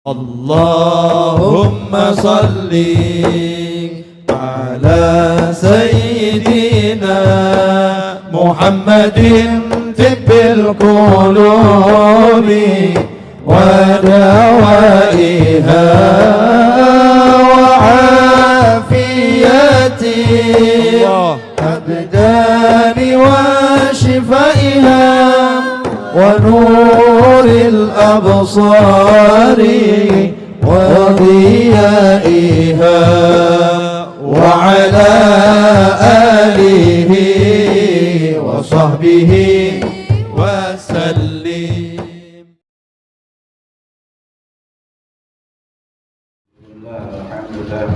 Allahumma salli ala sayyidina Muhammadin tibbil qulubi wa dawaiha wa afiyati abdani wa shifaiha ونور الأبصار وضيائها وعلى آله وصحبه وسلم. Alhamdulillah,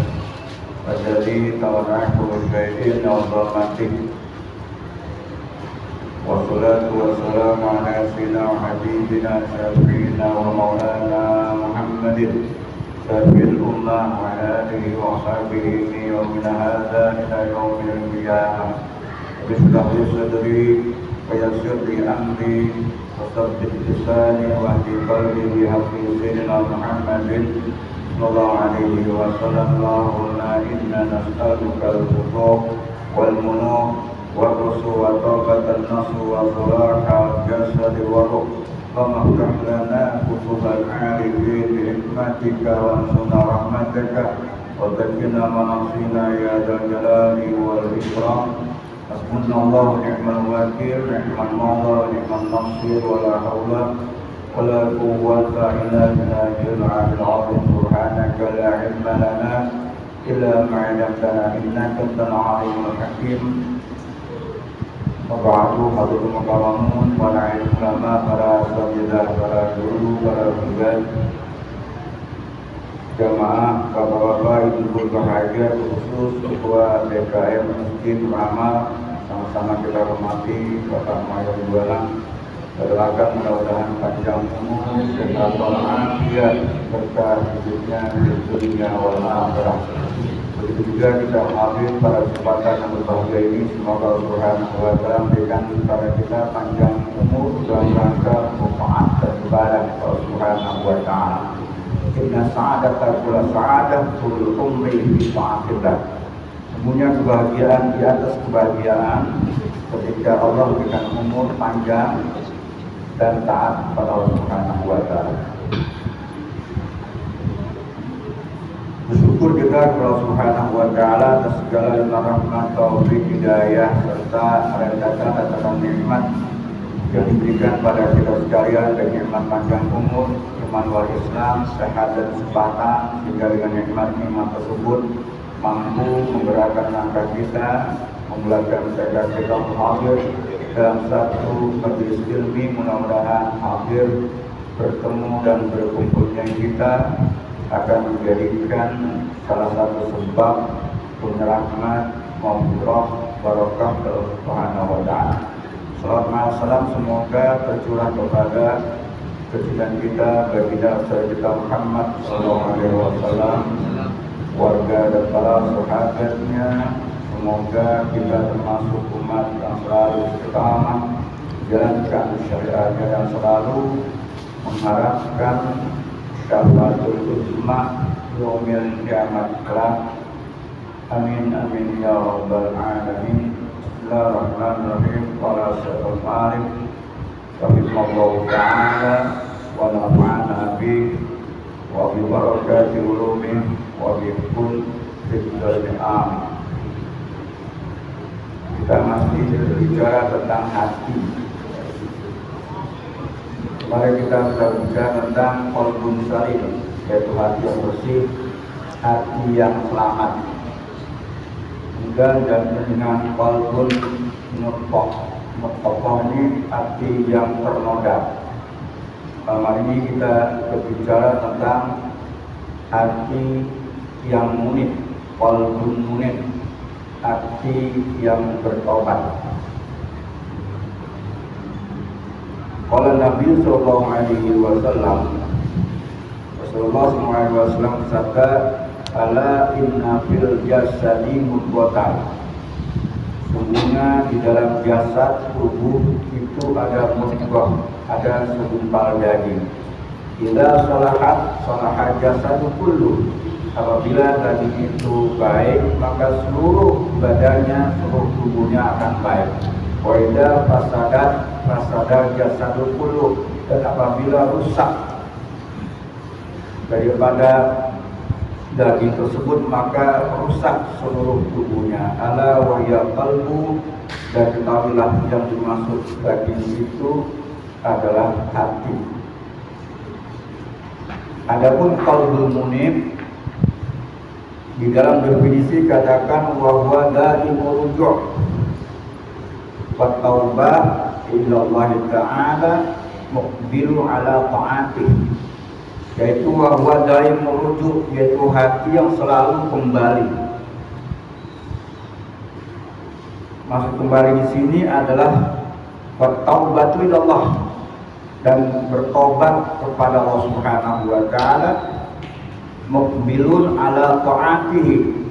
Wajadi tawarahku syai'in al-Rahmatih, wassalatu wassalamu ala sayyidina wa habibina syafi'ina wa maulana Muhammadin sabil ummah wa ala alihi wa sahbihi wa min hadha ila yaumil qiyamah. Bismillah sadri wa yassir li amri wa thabbit lisani wa hdi qalbi bi haqqi sayyidina Muhammadin sallallahu alaihi wa sallam. Allahumma inna nas'aluka al-huquq wal munuh والرسل وطاقة النصر وصلاح الجسد والروح. اللهم افتح لنا كتب العارفين بحكمتك وانصرنا رحمتك وذكرنا مناصينا يا ذا الجلال والإكرام. حسبنا الله ونعم الوكيل، نعم المولى ونعم النصير، ولا حول ولا قوة إلا بالله العلي العظيم. سبحانك لا علم لنا إلا ما علمتنا إنك أنت العليم الحكيم. Wabadu hadirin mukarramun, para ulama, para asatidzah, para guru, para petugas, jamaah, bapak-bapak, ibu-ibu berbahagia, khusus ketua DKM Masjid Amal, sama-sama kita hormati Bapak Mayor Bualang. Doakan mudah-mudahan panjang umur, sehat walafiat, berkah hidupnya di dunia wal akhirah. Begitu juga kita mengambil pada kesempatan yang berbahagia ini, semoga Allah Subhanahu wa Ta'ala memberikan kepada kita panjang umur dalam rangka manfaat dan ibadah Allah Subhanahu wa Ta'ala. Inna sa'adata kula sa'adah kullu umri fi ta'atillah. Semuanya kebahagiaan di atas kebahagiaan ketika Allah memberikan umur panjang dan taat kepada Allah Subhanahu wa Ta'ala. Bersyukur kita kepada Allah Subhanahu wa Ta'ala atas segala limpahan rahmat, taufik, hidayah serta datang nikmat yang diberikan pada kita sekalian, dan nikmat panjang umur, iman wal Islam, sehat dan kesempatan, sehingga dengan nikmat tersebut mampu menggerakkan langkah kita, memulakan tekad kita untuk hadir dalam satu majelis ilmi. Mudah-mudahan hadir, bertemu dan berkumpulnya kita akan menjadikan salah satu sebab rahmat, maghfirah, barokah Allah Subhanahu wa Ta'ala. Salawat salam semoga tercurah kepada kecintaan kita, baginda kita Muhammad sallallahu alaihi wasallam, warga dan para sahabatnya. Semoga kita termasuk umat yang selalu istiqamah jalankan syariatnya dan selalu mengharapkan syafaatul uzma yaumil kiamat kelak. Amin amin ya rabbal alamin. Bismillahirrahmanirrahim. Qala syaikhul ma'arif rahimahullahu ta'ala wa nafa'ana bi wa bi barakati ulumih wa bi kulli fitnatin amin. Kita masih berbicara tentang hati. Mari kita sudah bicara tentang qalbun salim, yaitu hati yang bersih, hati yang selamat. Dan dengan qalbun mutqah ini hati yang ternoda. Malam ini kita berbicara tentang hati yang munib, qalbun munib, hati yang bertobat. Qala Nabi sallallahu alaihi wasallam, Rasulullah sallallahu alaihi wasallam bersabda, ala inna fil jasadi mudghatan. Sungguhnya di dalam jasad tubuh itu ada mudghah, ada segumpal daging. Idza salahat salaha jasadu kullu. Apabila daging itu baik, maka seluruh badannya, seluruh tubuhnya akan baik. Wa idza fasadat fasada jasadu kullu. Dan apabila rusak daripada daging tersebut, maka rusak seluruh tubuhnya. Ala wa ya qalbu. Dan ketahuilah yang dimaksud daging itu adalah hati. Adapun qalbul munib, di dalam definisi katakan wahwa daimur rujuk wa taubah ila Allah Ta'ala muqbilu ala ta'atih, yaitu wahwa daimur rujuk, yaitu hati yang selalu kembali. Maksud kembali di sini adalah wa taubatu ila Allah, dan bertobat kepada Allah Subhanahu wa Ta'ala, muqbilun ala ta'atihi,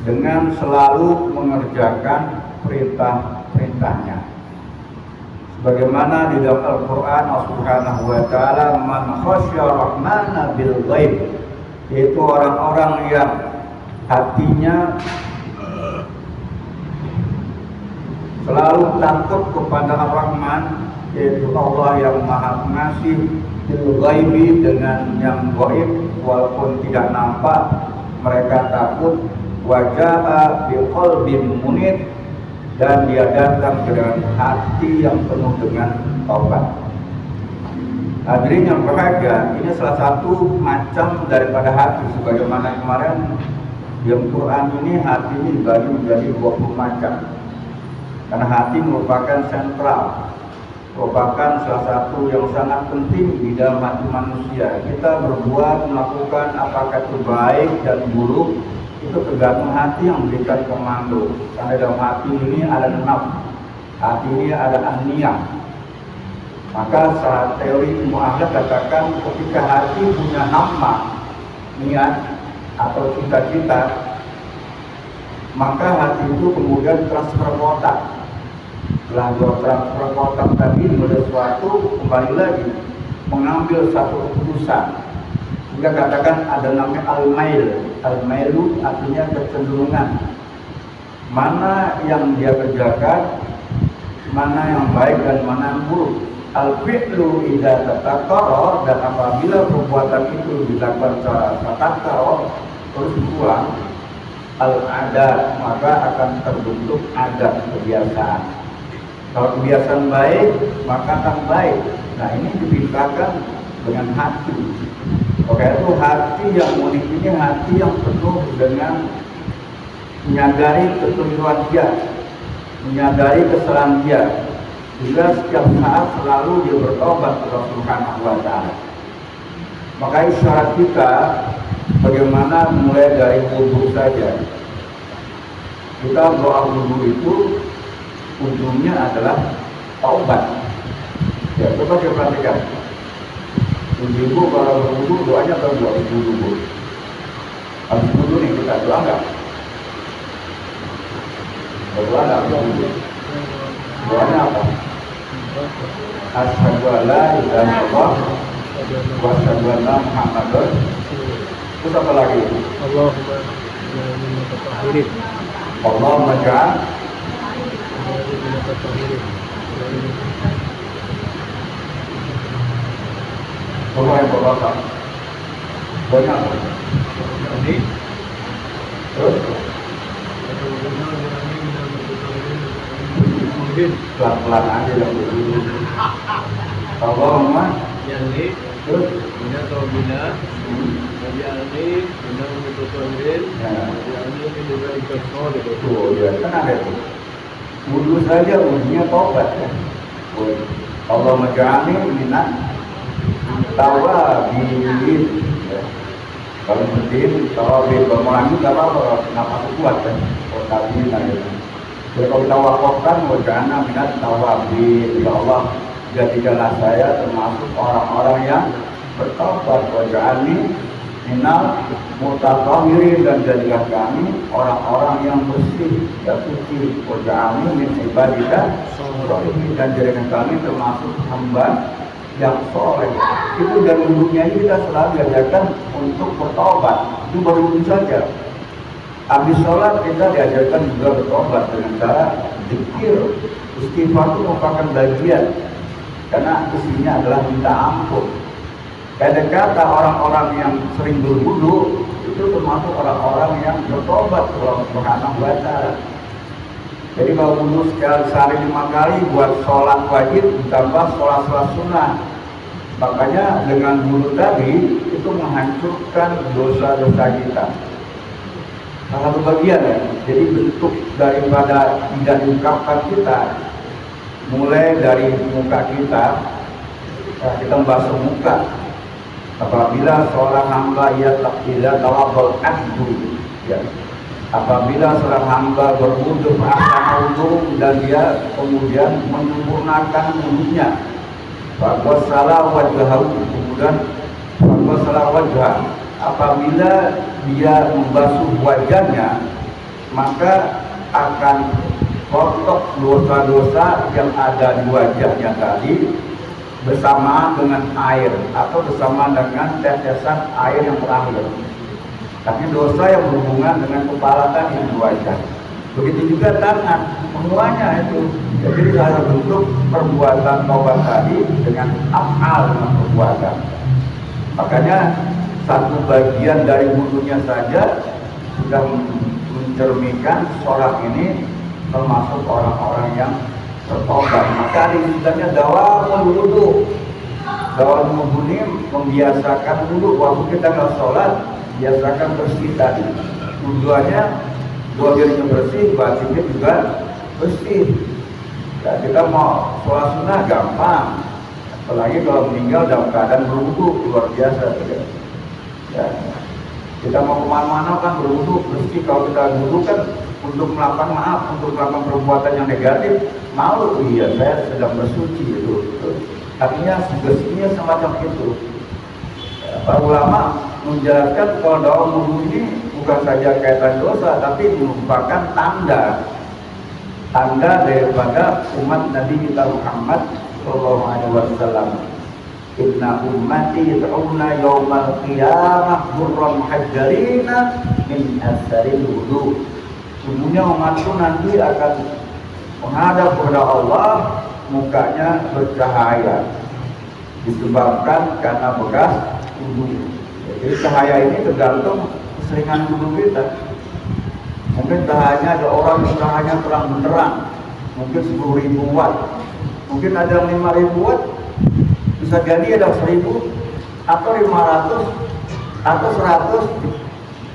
dengan selalu mengerjakan perintah-perintahnya. Sebagaimana di dalam Al-Quran Allah Subhanahu wa Ta'ala, man khasya rahmana bil ghaib, yaitu orang-orang yang hatinya selalu takut kepada Ar-Rahman, yaitu Allah yang Maha Pengasih, bil ghaibi, dengan yang gaib, walaupun tidak nampak mereka takut. Waja'a biqalbin munib, dan dia datang dengan hati yang penuh dengan taubat. Hadirin yang berharga, ini salah satu macam daripada hati. Sebagaimana kemarin di Al-Quran ini, hati ini dibagi menjadi 20 macam. Karena hati merupakan sentral, merupakan salah satu yang sangat penting di dalam hati manusia. Kita berbuat, melakukan apakah itu baik dan buruk, itu tergantung hati yang memberikan komando. Karena dalam hati ini ada nafs, hati ini ada an-niyah. Maka saat teori ilmu akhlak katakan, ketika hati punya hamma, niat atau cita-cita, maka hati itu kemudian transfer otak. Setelah transfer otak tadi pada suatu, kembali lagi mengambil satu keputusan. Sehingga katakan ada namanya al-mail. Al-mailu artinya kecenderungan. Mana yang dia kerjakan, mana yang baik dan mana yang buruk. Al-fi'lu idza tataqqara, dan apabila perbuatan itu dilakukan secara tataqqara, terus diulang, al-adat, maka akan terbentuk adat, kebiasaan. Kalau kebiasaan baik, maka akan baik. Nah, ini dipintakan dengan hati. Oke, itu hati yang unik ini, hati yang penuh dengan menyadari kekeliruan dia, menyadari kesalahan dia, juga setiap saat selalu dia bertobat kepada Subhanahu wa Ta'ala. Maka isyarat kita bagaimana mulai dari wudu saja. Kita doa wudu itu ujungnya adalah taubat. Ya, coba kita perhatikan. Ibu kalau berwudu doanya apa buat wudu, Bu? Habis wudu nih kita doa enggak? Doa enggak wudu? Doanya apa? Asyhadu an la ilaha illallah wa asyhadu anna Muhammadar. Terus apa lagi? Allahumma ja'al Allah yang berbakat. Banyak. Ini terus pelan-pelan aja yang dulu. Allahumma Yani terus bina bina yani bina mutatahirin yani bina ikasor itu. tuh ya kan ada tuh. Wudu saja wudunya taubat kan. Allahumma ja'alni minan tawabin. Kalau penting tawabin, kalau mau lanjut nggak apa-apa, nafas kuat kan. Oh tapi jadi kalau kita wakafkan wajahna minat tawabin, ya Allah jadikanlah saya termasuk orang-orang yang bertaubat. Wajahni minal mutatahhirin, dan jadikan kami orang-orang yang bersih dan suci. Wajahni min ibadillah sholihin, dan jadikan kami termasuk hamba yang soleh. Itu dari dulunya ini kita selalu diajarkan untuk bertobat. Itu baru itu saja. Habis sholat kita diajarkan juga bertobat dengan cara zikir. Istighfar itu merupakan bagian, karena isinya adalah minta ampun. Kadang kata orang-orang yang sering berwudu itu termasuk orang-orang yang bertobat kepada Allah Subhanahu wa Ta'ala. Jadi kalau wudu sekali sehari 5 kali buat sholat wajib ditambah sholat sunnah. Makanya dengan wudu tadi itu menghancurkan dosa-dosa kita. Salah satu bagian ya. Jadi bentuk daripada tidak diungkapkan kita, mulai dari muka kita membasuh muka. Apabila seorang hamba ia tidak tawabul abdu, ya. Apabila seorang hamba berwudu melaksanakan wudu dan dia kemudian menyempurnakan wudunya, faqasalah wajhahu, kemudian faqasalah wajhah. Apabila dia membasuh wajahnya, maka akan kotor dosa-dosa yang ada di wajahnya tadi bersamaan dengan air atau bersamaan dengan tetesan air yang terakhir. Tapi dosa yang berhubungan dengan kepala tadi di wajah. Begitu juga tangan, semuanya itu. Jadi salah bentuk perbuatan taubat tadi dengan af'al, dengan perbuatan. Makanya satu bagian dari wudunya saja sudah mencerminkan sholat ini termasuk orang-orang yang bertobat. Maka disebutnya dawamul wudu. Dawamul wudu ini membiasakan wudu. Waktu kita nggak sholat, biasakan bersih tadi. Tujuannya doanya bersih, batinnya juga bersih. Ya, kita mau sholat sunnah gampang. Apalagi kalau meninggal dalam keadaan berwudu, luar biasa. Ya. Kita mau kemana-mana kan berwudu bersih. Kalau kita wudu kan untuk melakukan maaf, untuk melakukan perbuatan yang negatif, malu. Iya, saya sedang bersuci itu. Artinya bersihnya semacam itu. Para ulama menjelaskan kalau dalam wudu ini bukan saja kaitan dosa, tapi merupakan tanda daripada umat Nabi kita Muhammad Sallallahu Alaihi Wasallam. Inna ummati yad'una yawmal qiyamah burran muhajjalina min asaril wudu. Sungguhnya umatku nanti akan menghadap kepada Allah, mukanya bercahaya disebabkan karena bekas wudu. Jadi cahaya ini tergantung keseringan wudu kita. Mungkin cahayanya ada orang yang cahayanya terang benderang, mungkin 10.000 watt, mungkin ada 5.000 watt, bisa jadi ada 1.000 atau 500 atau 100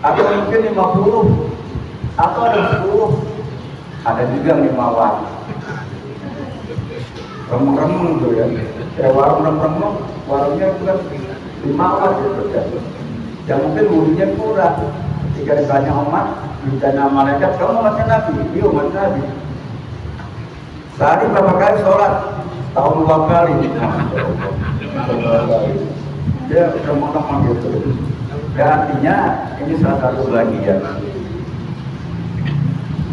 atau mungkin 50 atau ada 10, ada juga 5 watt. Remeng-remeng tuh ya, kayak warung remeng-remeng, warungnya juga 5 watt gitu ya. Yang mungkin wudunya kurang. Ketika ditanya umat, ditanya malaikat, kamu umatnya Nabi? Iya umatnya Nabi. Sehari berapa kali sholat? Tahun 2 kali. Dia remeng-remeng gitu. Ya artinya ini salah satu bagian.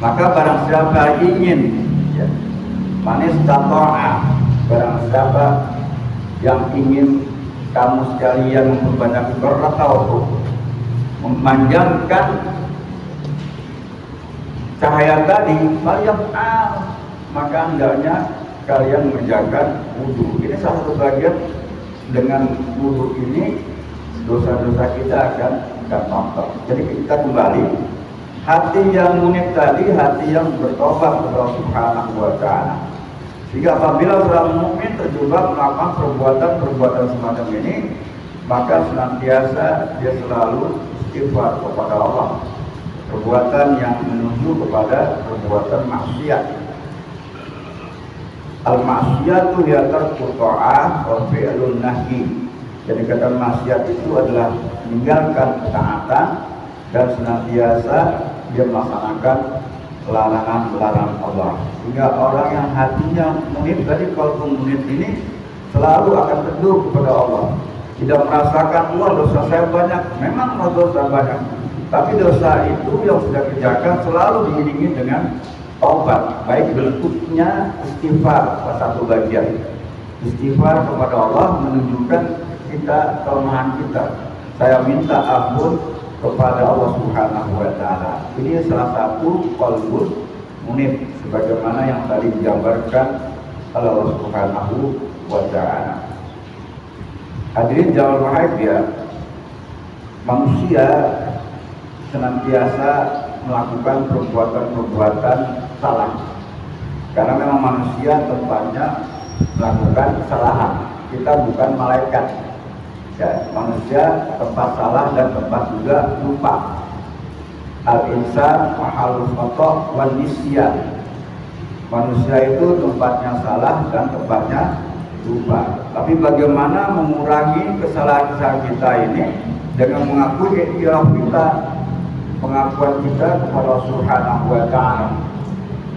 Maka barang siapa ingin, ya, manis tato'a, barang siapa yang ingin kamu sekalian memperbanyak bertauhid, memanjangkan cahaya tadi, maka hendaknya kalian mengerjakan wudu. Ini salah satu bagian. Dengan wudu ini dosa-dosa kita akan kotor. Jadi kita kembali, hati yang munib tadi, hati yang bertobat kepada Allah Subhanahu wa Ta'ala. Sehingga apabila seorang mukmin terjebak melakukan perbuatan semacam ini, maka senantiasa dia selalu istighfar kepada Allah. Perbuatan yang menuju kepada perbuatan maksiat. Al-maksiyatu ya tarku ta'ah wa fi'lun nahi. Jadi kata maksiat itu adalah meninggalkan ketaatan dan senantiasa dia melaksanakan larangan-larangan Allah. Sehingga orang yang hatinya munib tadi, kalau munib ini selalu akan teduh kepada Allah. Tidak merasakan, wah dosa saya banyak. Memang dosa banyak, tapi dosa itu yang sudah kerjakan selalu diiringi dengan taubat, baik bentuknya istighfar, salah satu bagian. Istighfar kepada Allah menunjukkan kita kelemahan kita. Saya minta ampun kepada Allah Subhanahu wa taala. Ini salah satu qalbun munib sebagaimana yang tadi digambarkan oleh Allah Subhanahu wa taala. Hadirin jamaah bahagia, manusia senantiasa melakukan perbuatan-perbuatan salah. Karena memang manusia tempatnya melakukan kesalahan. Kita bukan malaikat. Ya, manusia tempat salah dan tempat juga lupa. Al-insan mahalul khata' wan nisyan. Manusia itu tempatnya salah dan tempatnya lupa. Tapi bagaimana mengurangi kesalahan-kesalahan kita ini dengan mengakui iktiraf kita, pengakuan kita kepada Allah Subhanahu wa taala.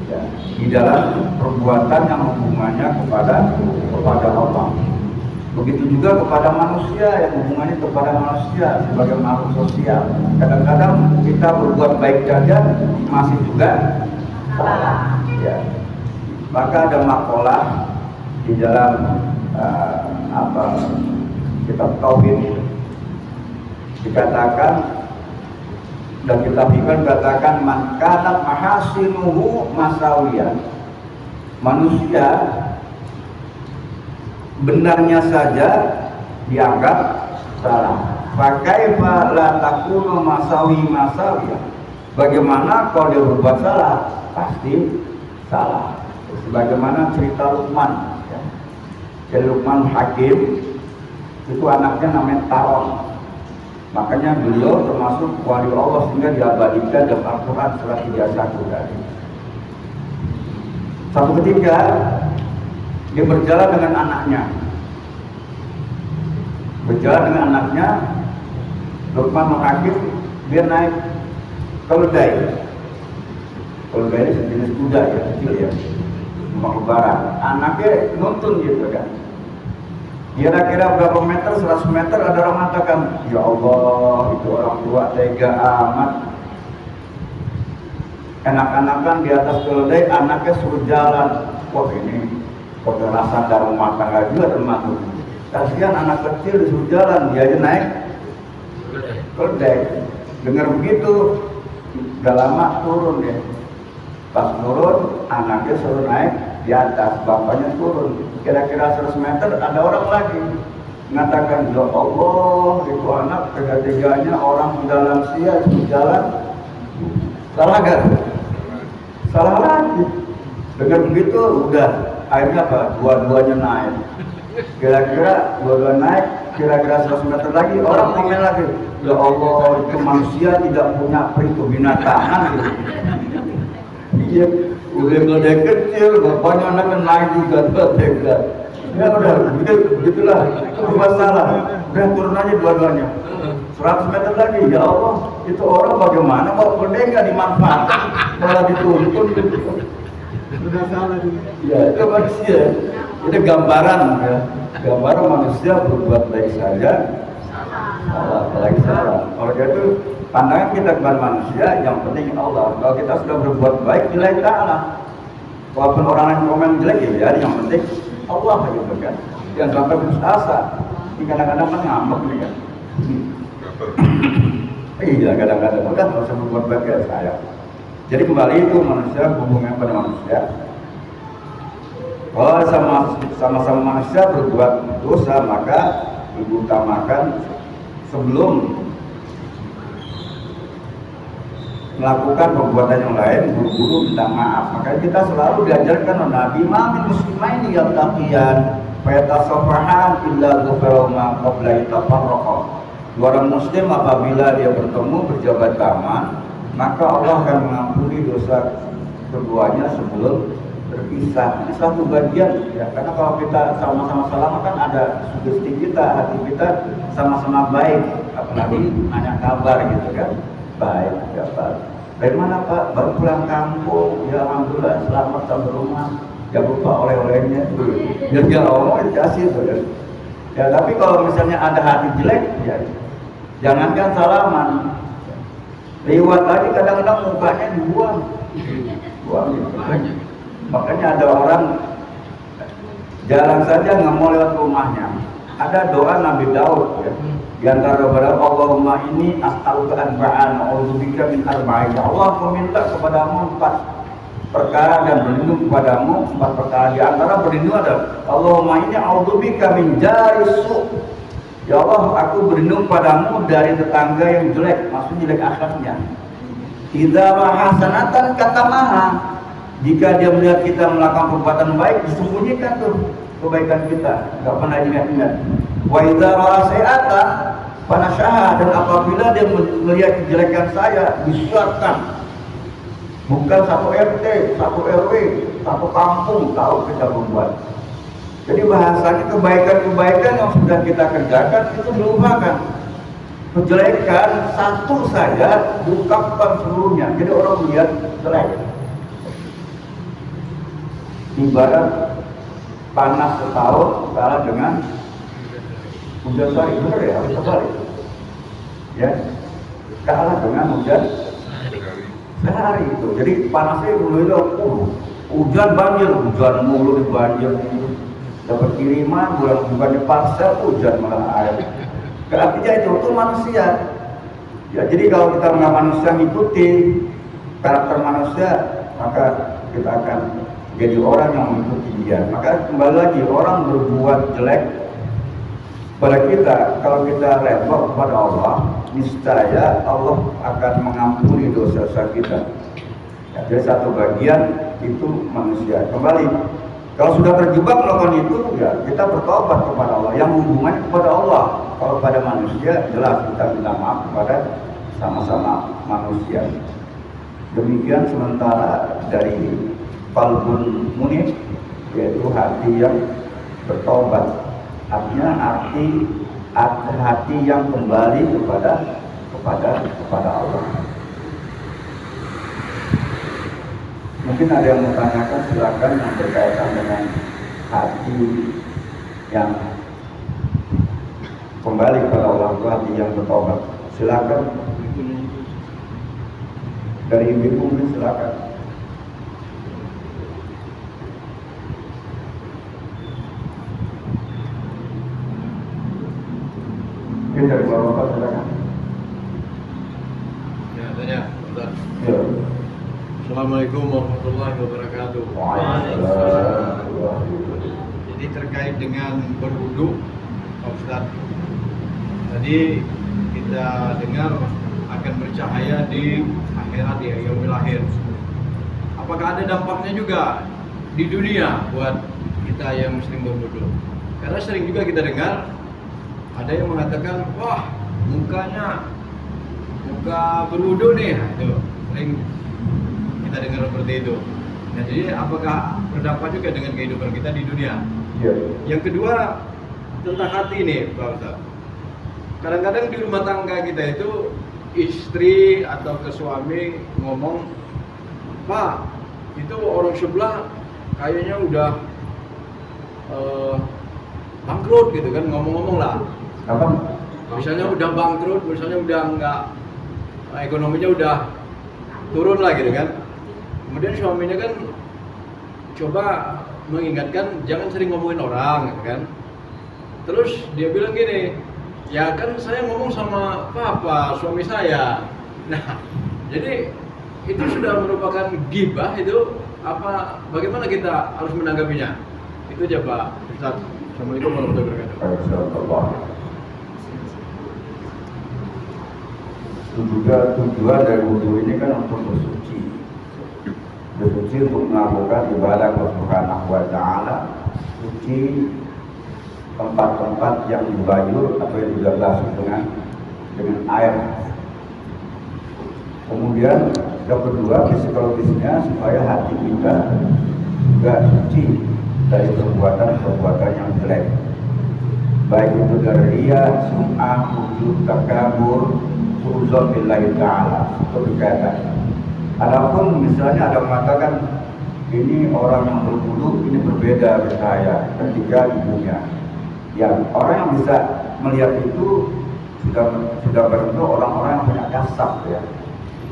Ya, di dalam perbuatan yang hubungannya kepada Allah. Begitu juga kepada manusia yang hubungannya kepada manusia sebagai makhluk sosial. Kadang-kadang kita berbuat baik saja masih juga salah. Ya. Maka ada makalah di dalam kitab tauhid dikatakan dan kita katakan man kanat mahasinuhu masawiyan. Manusia benarnya saja dianggap salah. Fakaifa la takunu masawiyan. Bagaimana kalau dia berbuat salah? Pasti salah. Sebagaimana cerita Luqman, ya. Jadi Luqman Hakim itu anaknya namanya Taron. Makanya beliau termasuk wali Allah sehingga diabadikan dalam Al-Quran surat 31 tadi. Satu ketika dia berjalan dengan anaknya. Luqman Hakim dia naik keledai. Keledai ini sejenis kuda ya, kecil ya. Rumah lebaran. Anaknya nuntun gitu kan. Kira-kira berapa meter, 100 meter ada orang mengatakan, ya Allah itu orang tua tega amat. Enak-enakan di atas keledai, anaknya suruh jalan. Wah ini kode rasa dari rumah tangga juga termasuk. Kasihan anak kecil disuruh jalan, dia aja naik keledai. Dengar begitu, gak lama turun ya. Pas turun, anaknya suruh naik di atas, bapaknya turun. Kira-kira 100 meter ada orang lagi mengatakan, ya Allah itu anak tega-teganya orang sudah lansia suruh jalan. Salah gak? Salah lagi. Dengan begitu udah akhirnya apa? Dua-duanya naik. Kira-kira dua-duanya naik, kira-kira 100 meter lagi orang komen lagi, ya Allah itu manusia tidak punya peri kebinatangan gitu. Iya, udah gede kecil, bapaknya anaknya naik juga tuh tega. Ya udah, begitulah, itu masalah. Udah turun aja dua-duanya. 100 meter lagi, ya Allah, itu orang bagaimana kok gede nggak dimanfaatkan, malah dituntun gitu. Sudah salah juga. Ya, itu manusia. Itu gambaran ya. Gambaran manusia berbuat baik saja, salah, apalagi salah. Oleh karena itu pandangan kita kepada manusia yang penting Allah. Kalau kita sudah berbuat baik, nilai ta'ala. Walaupun orang lain komen jelek ya, yang penting Allah gitu kan. Yang sampai putus asa. Ini kadang-kadang kan ngambek nih kan. Iya kadang-kadang udah nggak usah berbuat baik ya saya. Jadi kembali itu manusia hubungan pada manusia. Kalau sama-sama manusia berbuat dosa maka diutamakan sebelum melakukan perbuatan yang lain buru-buru minta maaf. Makanya kita selalu diajarkan oleh Nabi Muhammad muslimaini yaltaqiyan fa yatasafahan illa ghafara qabla yatafarraqa. Orang muslim apabila dia bertemu berjabat tangan, maka Allah akan mengampuni dosa keduanya sebelum berpisah. Ini satu bagian ya, karena kalau kita sama-sama salam kan ada sugesti kita, hati kita sama-sama baik, apalagi nanya kabar gitu kan. Baik, ya Pak. Dari mana Pak? Baru pulang kampung. Ya Alhamdulillah selamat sampai rumah. Jangan lupa oleh-olehnya. Biar dia ngomong dikasih tuh ya. Ya tapi kalau misalnya ada hati jelek, ya jangankan salaman. Lewat lagi kadang-kadang mukanya dibuang. Buang gitu. Makanya ada orang jalan saja nggak mau lewat rumahnya. Ada doa Nabi Daud ya. Di antara doa Allahumma inni as'aluka arba'an wa a'udzubika min arba'in. Ya Allah, aku minta kepadamu 4 perkara dan berlindung kepadamu 4 perkara. Di antara berlindung adalah Allahumma inni a'udzubika min jarisu. Ya Allah, aku berlindung padamu dari tetangga yang jelek, maksudnya jelek akhlaknya. Idza hasanatan katamaha. Jika dia melihat kita melakukan perbuatan baik, disembunyikan tuh kebaikan kita, nggak pernah ingat-ingat. Wa idza ra'asai'ata panasyaha, dan apabila dia melihat kejelekan saya, disuatkan. Bukan satu RT, satu RW, satu kampung tahu kita membuat. Jadi bahasanya kebaikan-kebaikan yang sudah kita kerjakan itu dilupakan. Kejelekan satu saja diungkapkan seluruhnya. Jadi orang melihat jelek. Ibarat panas setahun kalah dengan hujan sehari, benar ya? Sehari, ya, kalah dengan hujan sehari itu. Jadi panasnya dulu itu hujan banjir, hujan mulu banjir, dapat kiriman bukannya parsel hujan malah air. Artinya itu manusia. Ya, jadi kalau kita nggak manusia ngikuti karakter manusia, maka kita akan jadi orang yang mengikuti dia. Maka kembali lagi, orang berbuat jelek pada kita, kalau kita redha kepada Allah, niscaya Allah akan mengampuni dosa-dosa kita. Ya, jadi satu bagian itu manusia. Kembali, kalau sudah terjebak melakukan itu, ya kita bertobat kepada Allah. Yang hubungannya kepada Allah. Kalau pada manusia, jelas kita minta maaf kepada sama-sama manusia. Demikian sementara dari qalbun munib, yaitu hati yang bertobat. Artinya hati yang kembali kepada Allah. Mungkin ada yang mau tanyakan, silakan, yang berkaitan dengan hati yang kembali kepada Allah, hati yang bertobat. Silakan. Dari ibu silakan. Ini dari Bapak, silakan. Ya, tanya, Ustaz. Ya. Assalamualaikum warahmatullahi wabarakatuh. Waalaikumsalam. Jadi terkait dengan berwudu, Pak Ustaz. Tadi kita dengar akan bercahaya di akhirat, di yaumil akhir. Apakah ada dampaknya juga di dunia buat kita yang muslim berwudu? Karena sering juga kita dengar ada yang mengatakan, wah muka berwudu nih, itu sering kita dengar seperti itu. Nah, jadi apakah berdampak juga dengan kehidupan kita di dunia? Ya. Yang kedua tentang hati nih, Pak Ustaz. Kadang-kadang di rumah tangga kita itu istri atau ke suami ngomong, Pak, itu orang sebelah kayaknya udah bangkrut gitu kan, ngomong-ngomong lah. Apa? Misalnya udah bangkrut, misalnya udah nggak, ekonominya udah turun lah gitu kan. Kemudian suaminya kan coba mengingatkan jangan sering ngomongin orang gitu kan. Terus dia bilang gini, ya kan saya ngomong sama papa, suami saya. Nah, jadi itu sudah merupakan ghibah itu apa, bagaimana kita harus menanggapinya? Itu aja Pak Ustaz. Assalamualaikum warahmatullahi wabarakatuh. Tujuan dari wudu ini kan untuk bersuci untuk melakukan ibadah Allah Subhanahu wa Ta'ala, suci tempat-tempat yang dibayur atau yang juga basuh dengan air. Kemudian yang kedua, psikologisnya supaya hati kita juga suci dari perbuatan yang jelek, baik itu dari riya, sum'ah, ujub, takabur, uzon billahi ta'ala, itu berkaitan. Adapun misalnya ada mengatakan ini orang yang berwudu ini berbeda dari saya ketika di dunia. Yang orang yang bisa melihat itu sudah berbentuk orang-orang yang punya kasab ya.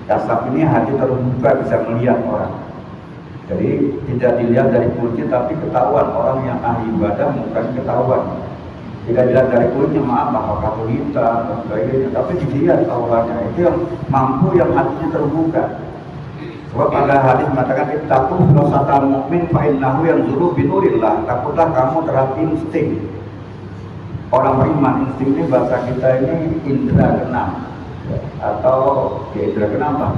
Kasab ini hati terbuka, bisa melihat orang. Jadi tidak dilihat dari kulitnya tapi ketahuan orang yang ahli ibadah mukanya ketahuan. Tidak dilihat dari kulitnya, maaf apakah hitam dan sebagainya, tapi dilihat auranya. Itu yang mampu, yang hatinya terbuka. Sebab ada hadis mengatakan ittaqu firasatal mukmin fa innahu yanzuru binurillah. Takutlah kamu terhadap insting orang beriman. Insting ini bahasa kita ini indera keenam atau ya indera keenam lah.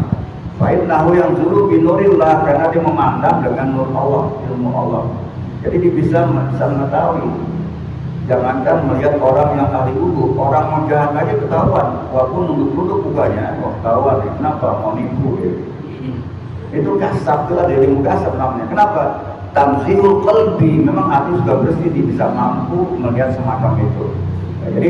Fa innahu yanzuru binurillah, karena dia memandang dengan nur Allah, ilmu Allah. Jadi dia bisa mengetahui. Jangankan melihat orang yang ahli wudu, orang mau jahat aja ketahuan, walaupun nunduk-nunduk mukanya, ketahuan. Kenapa? Mau nipu ya. Itu kasab, itu ada ilmu kasab namanya. Kenapa? Tamzihul qalbi, memang hati sudah bersih, dia bisa mampu melihat semacam itu. Nah, jadi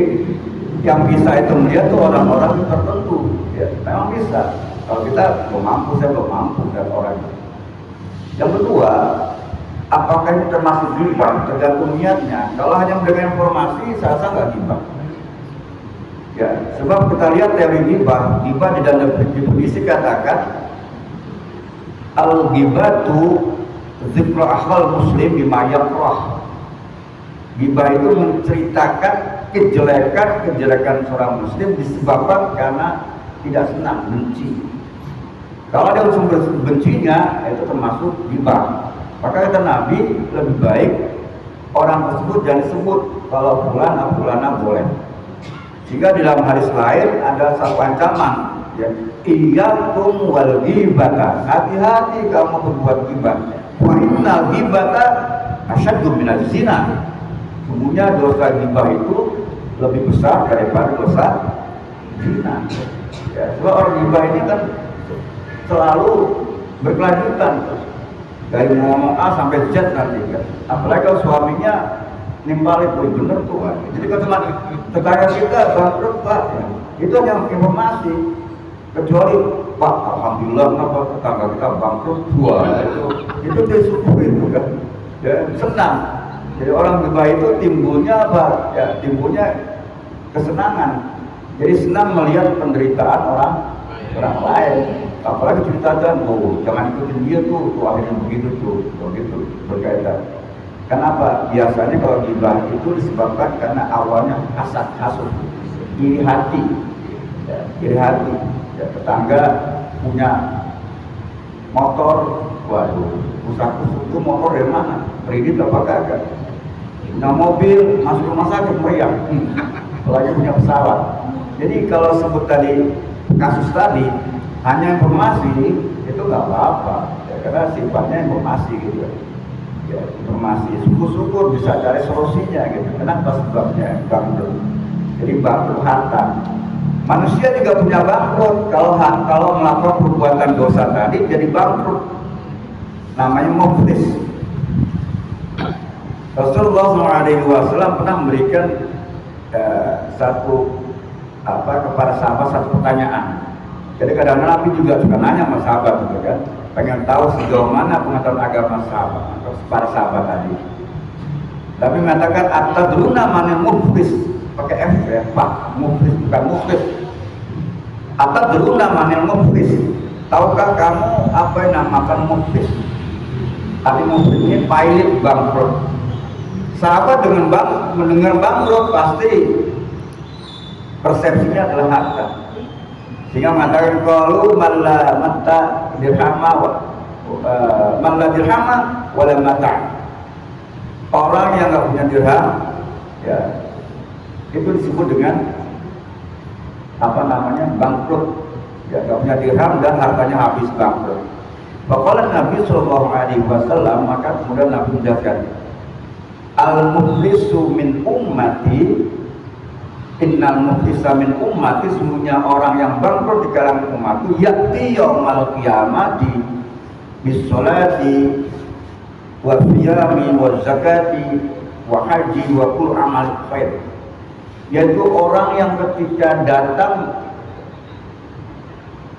yang bisa itu melihat itu orang-orang tertentu, ya, memang bisa. Kalau kita belum mampu, saya belum mampu melihat orang. Yang kedua, apakah ini termasuk ghibah? Tergantung niatnya. Kalau hanya mendengar informasi, saya rasa nggak ghibah. Ya, sebab kita lihat teori ghibah di dalam definisi katakan al-ghibatu dzikru ahwal muslim bima yakrah. Ghibah itu menceritakan kejelekan seorang muslim disebabkan karena tidak senang, benci. Kalau ada sumber bencinya, itu termasuk ghibah. Maka kata Nabi, lebih baik orang tersebut jangan disebut, kalau fulana boleh. Sehingga di dalam hadis lain ada satu ancaman, ya, iyyakum wal ghibata, hati-hati kamu berbuat ghibah. Wa inna ghibata asyaddu minaz zina. Sesungguhnya dosa ghibah itu lebih besar daripada dosa zina. Ya, sebab orang ghibah ini kan selalu berkelanjutan, dari ngomong A sampai Z nanti kan. Apalagi kalau suaminya nimpalin, bener tuh kan. Jadi kalau tetangga kita bangkrut Pak, ya, itu hanya informasi. Kecuali Pak, alhamdulillah kenapa tetangga kita bangkrut dua, itu disyukuri kan. Ya, senang. Jadi orang ghibah itu timbulnya apa? Ya, timbulnya kesenangan. Jadi senang melihat penderitaan orang lain. Apalagi ceritakan, oh jangan ikutin dia tuh akhirnya begitu berkaitan. Kenapa? Biasanya kalau ghibah itu disebabkan karena awalnya hasud, iri hati, ya, iri hati. Ya, tetangga punya motor, waduh, kusuk itu motor dari mana? Kredit apa kagak? Punya mobil, masuk rumah sakit meriah, apalagi punya pesawat. Jadi kalau sebut tadi kasus tadi hanya informasi, itu nggak apa-apa, ya, karena sifatnya informasi gitu ya, informasi. Syukur-syukur bisa cari solusinya gitu. Kenapa sebabnya bangkrut? Jadi bangkrut harta. Manusia juga punya bangkrut. Kalau melakukan perbuatan dosa tadi jadi bangkrut, namanya muflis. Rasulullah SAW pernah memberikan kepada sahabat satu pertanyaan. Jadi kadang-kadang Nabi juga suka nanya sama sahabat gitu kan, pengen tahu sejauh mana pengetahuan agama sahabat atau para sahabat tadi. Tapi mengatakan atadruna manil muflis, pakai F ya, Pak, muflis bukan muflis. Atadruna manil muflis, tahukah kamu apa yang namakan muflis? Arti muflis ini pailit, bangkrut. Sahabat dengan mendengar bangkrut pasti persepsinya adalah harta. Sehingga mengatakan qalu man la mata dirhama wala mata. Orang yang nggak punya dirham, ya itu disebut dengan bangkrut. Ya, nggak punya dirham dan hartanya habis, bangkrut. Faqala Nabi sallallahu alaihi wasallam, maka kemudian Nabi menjelaskan, al-muflisu min ummati, innal muflisa min ummati, sesungguhnya orang yang bangkrut di kalangan umatku, ya'ti yaumal qiyamati bis-sholati wa siyami wa zakati wa haji wa kulli amal khair, yaitu orang yang ketika datang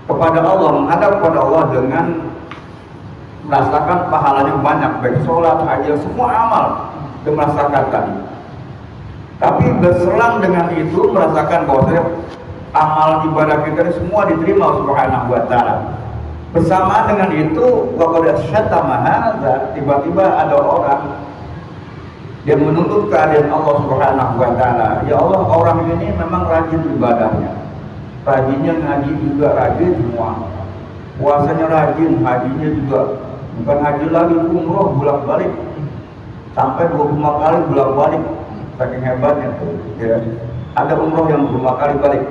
kepada Allah, menghadap kepada Allah dengan merasakan pahalanya banyak, baik sholat, haji, semua amal dia merasakan tadi. Tapi berselang dengan itu merasakan bahwa amal ibadah kita ini semua diterima Subhanahu wa ta'ala. Bersamaan dengan itu, waqad syatama hadza, tiba-tiba ada orang dia menuntut keadaan Allah Subhanahu wa taala. Ya Allah, orang ini memang rajin ibadahnya. Rajinnya ngaji juga rajin semua. Puasanya rajin, hajinya juga. Bukan haji lagi, umroh bolak-balik. Sampai 25 kali bolak-balik. Saking hebatnya tuh. Ya. Ada umroh yang 25 kali balik.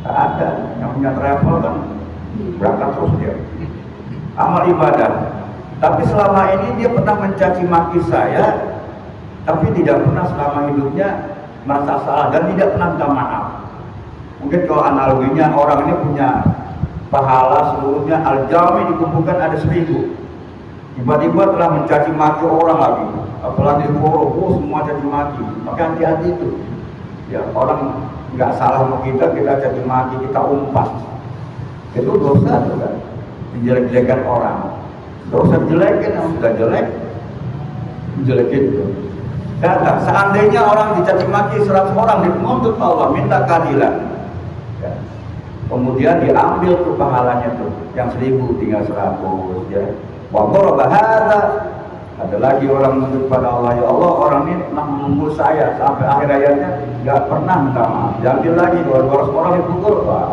Tak ada. Yang punya travel kan berangkat terus dia. Amal ibadah. Tapi selama ini dia pernah mencaci maki saya, tapi tidak pernah selama hidupnya merasa salah dan tidak pernah minta maaf. Mungkin kalau analoginya orang ini punya pahala seluruhnya al-jami dikumpulkan ada 1000. Tiba-tiba telah mencaci maki orang lagi, apalagi koro, semua caci maki. Maka hati-hati itu. Ya, orang nggak salah sama kita caci maki, kita umpat. Itu dosa tuh kan, menjelek-jelekan orang. Dosa jelekin, yang sudah jelek, menjelekin itu. Kata, seandainya orang dicaci maki 100 orang dituntut Allah minta keadilan, ya. Kemudian diambil tuh pahalanya tuh, yang 1000 tinggal 100, ya. Waktu bahasa ada lagi orang menuntut pada Allah, ya Allah, orang ini pernah menunggu saya sampai akhir hayatnya nggak pernah minta maaf. Diambil lagi 200 orang dipukul, Pak.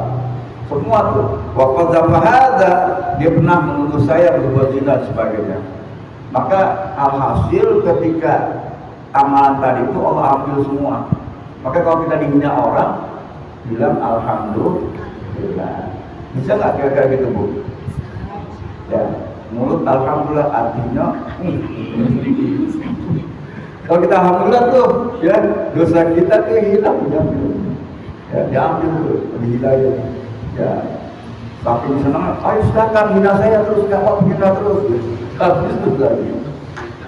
Semua tuh. Waktu bahasa dia pernah menuduh saya berbuat zina dan sebagainya. Maka alhasil ketika amalan tadi itu Allah ambil semua. Maka kalau kita dihina orang, bilang alhamdulillah. Bisa nggak kira-kira gitu, Bu? Ya, mulut alhamdulillah artinya kalau kita alhamdulillah tuh, ya dosa kita tuh hilang, diambil. Ya, diambil tuh, dihidayah. Ya, saking senang, ayo silakan hina saya terus, kamu hina terus. Habis itu lagi.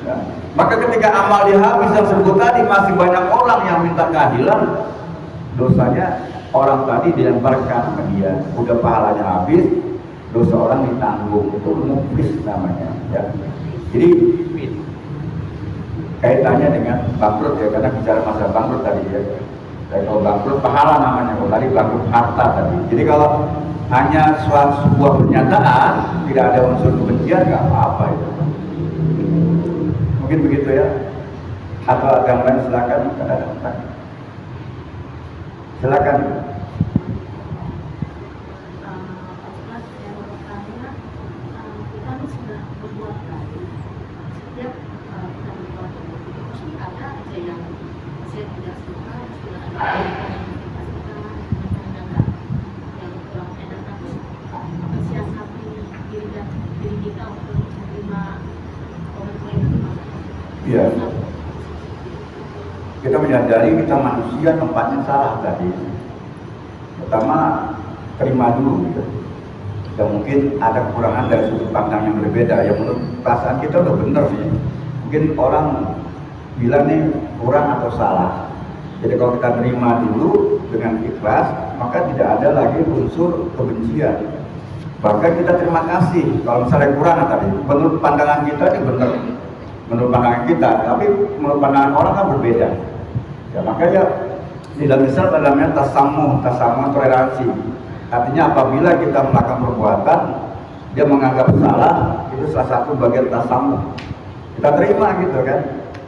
Ya. Maka ketika amal dihabis yang sebut tadi masih banyak orang yang minta keadilan, dosanya orang tadi dilemparkan ke dia, udah pahalanya habis, dosa orang ditanggung, itu muflis namanya. Ya. Jadi kaitannya dengan bangkrut ya, karena bicara masalah bangkrut tadi ya. Kalau bangkrut pahala namanya, kalau tadi bangkrut harta tadi. Jadi kalau hanya sebuah pernyataan tidak ada unsur kebencian, nggak apa-apa itu. Mungkin begitu ya. Atau agama lain silakan. Silakan. Ya, kita menyadari kita manusia tempatnya salah tadi. Pertama, terima dulu gitu. Dan mungkin ada kekurangan dari sudut pandang yang berbeda. Yang menurut perasaan kita udah bener sih. Mungkin orang bilang nih kurang atau salah. Jadi kalau kita terima dulu dengan ikhlas, maka tidak ada lagi unsur kebencian. Bahkan kita terima kasih kalau misalnya kurang tadi. Menurut pandangan kita ini benar. Menurut pandangan kita, tapi menurut pandangan orang kan berbeda. Ya makanya di dalam Islam ada namanya tasamuh toleransi. Artinya apabila kita melakukan perbuatan, dia menganggap salah, itu salah satu bagian tasamuh. Kita terima gitu kan.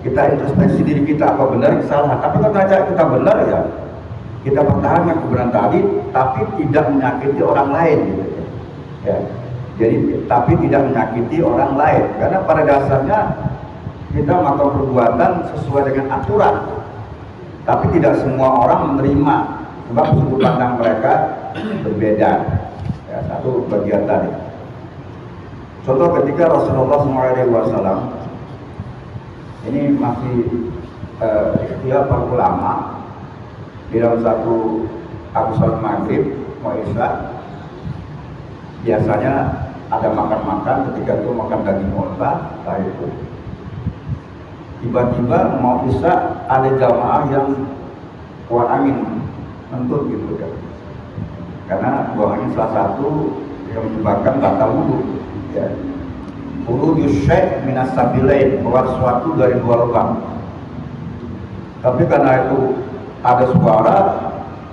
Kita introspeksi diri kita apa benar salah. Tapi kalau ternyata kita benar ya, kita pertahankan kebenaran tadi, tapi tidak menyakiti orang lain gitu. Ya. Jadi tapi tidak menyakiti orang lain, karena pada dasarnya kita melakukan perbuatan sesuai dengan aturan, tapi tidak semua orang menerima sebab sudut pandang mereka berbeda. Ya, satu bagian tadi. Contoh ketika Rasulullah SAW ini masih ikhtilaf para ulama di dalam satu Abu Salat Maghrib mau Isya, biasanya ada makan-makan, ketika itu makan daging unta, itu tiba-tiba mau Isya ada jamaah yang keluar angin mentut gitu kan, karena buang angin salah satu yang menyebabkan batal wudu. Ya. Wudu syekh minas sabilain, keluar sesuatu dari dua lubang. Tapi karena itu ada suara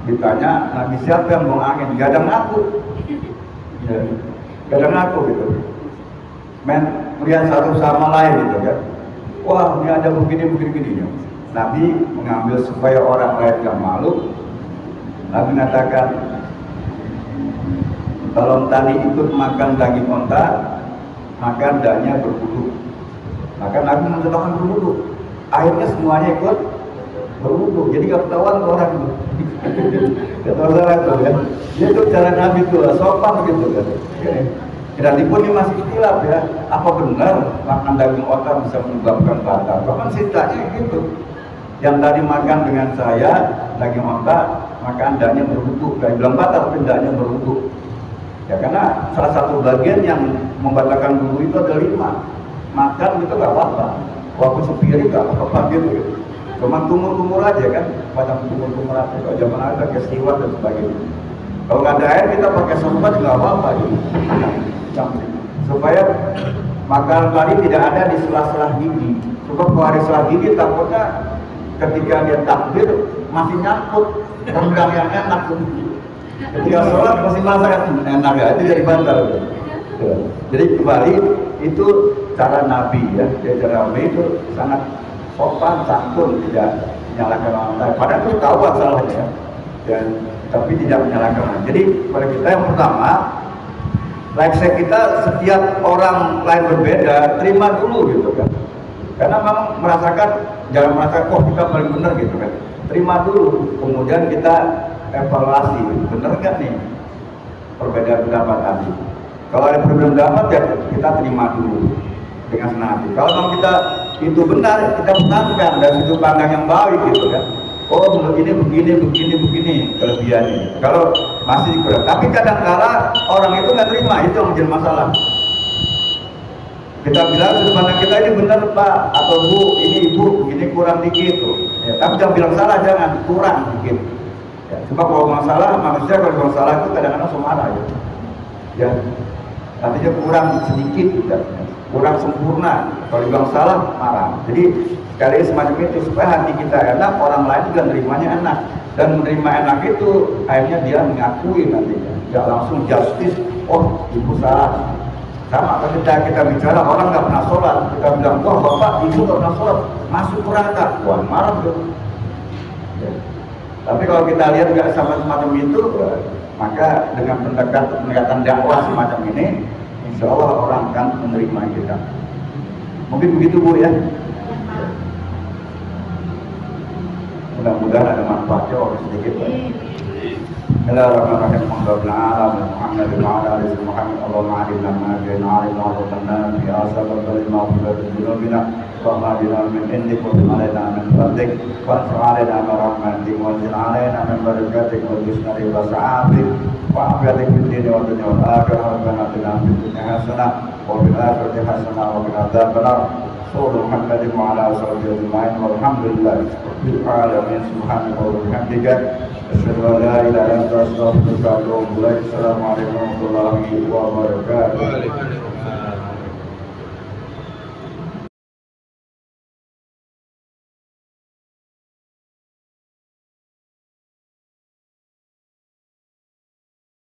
ditanya, Nabi siapa yang buang angin? Gak ada ngaku. Ya. kadang aku gitu, melihat satu sama lain gitu kan, wah ini ada begini. Nabi mengambil supaya orang lain gak malu. Nabi mengatakan, kalau tadi ikut makan daging onta, maka hendaknya berwudu. Maka Nabi mencontohkan berwudu. Akhirnya semuanya ikut berwudu. Jadi gak ketahuan ke orang itu. Ketahuan itu kan. Itu cara Nabi itu sopan gitu kan. Dan pun ini masih ikhtilaf ya. Apa benar makan daging onta bisa menyebabkan batal? Bahkan ceritanya gitu. Yang tadi makan dengan saya daging onta, maka hendaknya berwudu. Gak bilang batal, tapi hendaknya berwudu. Ya karena salah satu bagian yang membatalkan wudu itu ada 5. Makan itu gak apa-apa, waktu sepiri gak apa-apa gitu. Cuma tumur-tumur aja kan, macam tumur-tumur aja. Kalau zaman ada pakai siwak dan sebagainya. Kalau nggak ada air kita pakai sempat nggak apa-apa gitu. Supaya makanan tadi tidak ada di sela-sela gigi. Sebab kalau ada sela gigi takutnya ketika dia takbir masih nyangkut rendang yang enak. Ketika sholat masih masak enak ya, itu jadi batal. Jadi kembali itu cara Nabi ya, cara Nabi itu sangat sopan, santun, tidak menyalahkan orang lain. Padahal itu tahu salahnya ya, dan tapi tidak menyalahkan orang. Jadi pada kita yang pertama, mindset kita setiap orang lain berbeda, terima dulu gitu kan. Karena memang merasakan, jangan merasa kok kita paling benar gitu kan. Terima dulu, kemudian kita evaluasi, benar nggak nih perbedaan pendapat tadi. Kalau ada perbedaan pendapat ya kita terima dulu dengan senang hati. Kalau memang kita itu benar, kita menangkan dari sudut pandang yang baik gitu kan. Oh begini kelebihannya. Kalau masih kurang, tapi kadang-kala orang itu nggak terima, itu yang menjadi masalah. Kita bilang sudut pandang kita ini benar Pak, atau Bu, ini Ibu, begini kurang dikit tuh. Ya, tapi jangan bilang salah, jangan kurang dikit. Ya, cuma kalau masalah manusia kalau masalah itu kadang-kadang semarah ya. Ya, artinya kurang sedikit, ya. Kurang sempurna. Kalau dibilang salah marah. Jadi sekali semacam itu supaya hati kita enak, orang lain juga menerimanya enak. Dan menerima enak itu akhirnya dia mengakui nantinya. Tidak langsung justice. Oh, ibu salah. Sama ketika kita bicara orang nggak pernah sholat, kita bilang wah bapak ibu nggak pernah sholat, masuk neraka. Wah marah tuh. Ya. Tapi kalau kita lihat nggak sama semacam itu, maka dengan pendekatan dakwah semacam ini, insya Allah orang akan menerima kita. Mungkin begitu Bu ya. Mudah-mudahan ada manfaatnya orang sedikit. Bismillahirrahmanirrahim. Muhammad wa ala alihi Muhammad. Allahumma adina ma baina alina wa tanna fi asal kalima wa dunubina wa madina min indik wa alaina min fadlik wa alaina min rahmatik wa alaina min barakatik wa bisnari wa sa'atik wa afiatik fid din wa dunya wal akhirah. Rabbana atina fid dunya hasanah wa fil akhirati hasanah wa qina adzabannar. Sallallahu Muhammadin wa ala alihi ajma'in walhamdulillah rabbil alamin. Subhanaka wa bihamdika asyhadu an la ilaha illa anta astaghfiruka wa atubu ilaik. Assalamualaikum warahmatullahi wabarakatuh.